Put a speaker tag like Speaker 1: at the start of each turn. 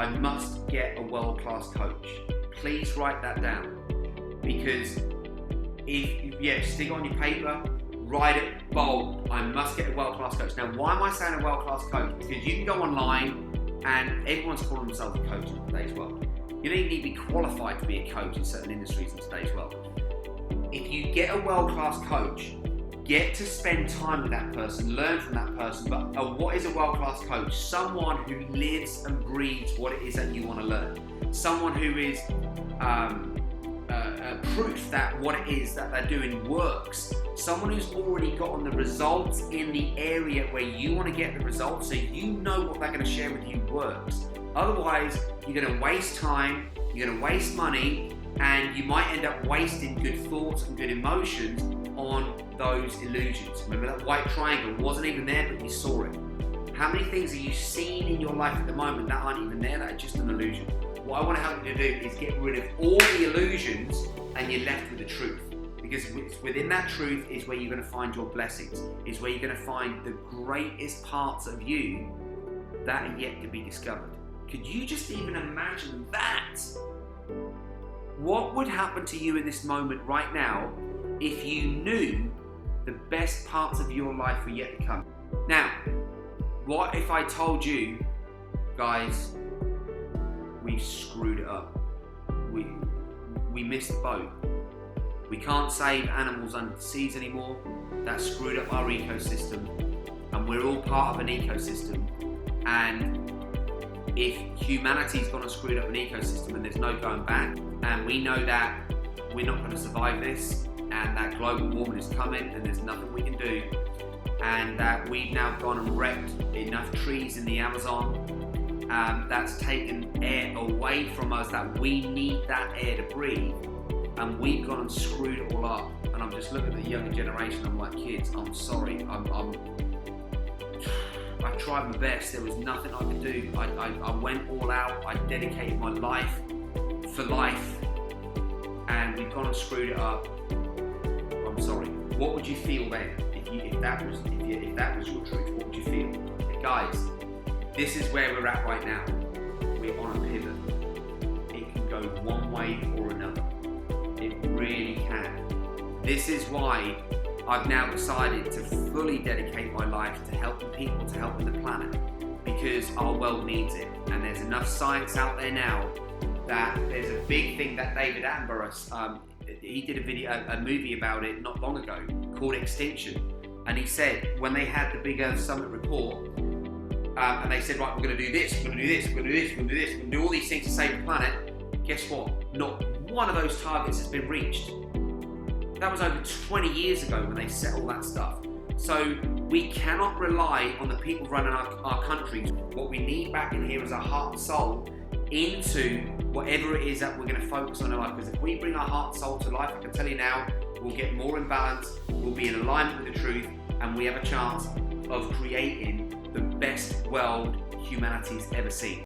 Speaker 1: must get a world-class coach. Please write that down, because stick it on your paper, write it bold. I must get a world-class coach. Now, why am I saying a world-class coach? Because you can go online and everyone's calling themselves a coach in today's world. You don't even need to be qualified to be a coach in certain industries in today's world. If you get a world-class coach, get to spend time with that person, learn from that person. But what is a world-class coach? Someone who lives and breathes what it is that you want to learn. Someone who is proof that what it is that they're doing works. Someone who's already gotten the results in the area where you want to get the results, so you know what they're going to share with you works. Otherwise, you're going to waste time, you're going to waste money, and you might end up wasting good thoughts and good emotions on those illusions. Remember that white triangle wasn't even there, but you saw it. How many things have you seen in your life at the moment that aren't even there, that are just an illusion? What I want to help you to do is get rid of all the illusions and you're left with the truth. Because within that truth is where you're going to find your blessings, is where you're going to find the greatest parts of you that are yet to be discovered. Could you just even imagine that? What would happen to you in this moment right now if you knew the best parts of your life were yet to come? Now, what if I told you, guys, we screwed it up. We missed the boat. We can't save animals under the seas anymore. That screwed up our ecosystem. And we're all part of an ecosystem. And if humanity's gone and screwed up an ecosystem and there's no going back, and we know that we're not going to survive this, and that global warming is coming and there's nothing we can do, and that we've now gone and wrecked enough trees in the Amazon, that's taken air away from us, that we need that air to breathe, and we've gone and screwed it all up. And I'm just looking at the younger generation, I'm like, kids, I'm sorry, I tried my best, there was nothing I could do. I went all out, I dedicated my life for life, and we've gone and screwed it up. I'm sorry. What would you feel then if that was your truth? What would you feel? Guys, this is where we're at right now. We're on a pivot. It can go one way or another. It really can. This is why I've now decided to fully dedicate my life to helping people, to helping the planet, because our world needs it. And there's enough science out there now that there's a big thing that David Attenborough, he did a movie about it not long ago called Extinction. And he said, when they had the big Earth Summit report, and they said, right, we're going to do this, we're going to do this, we're going to do this, we're going to do this, we're going to do all these things to save the planet. Guess what? Not one of those targets has been reached. That was over 20 years ago when they set all that stuff. So we cannot rely on the people running our countries. What we need back in here is our heart and soul into whatever it is that we're going to focus on in life. Because if we bring our heart and soul to life, I can tell you now, we'll get more in balance, we'll be in alignment with the truth, and we have a chance of creating the best world humanity's ever seen.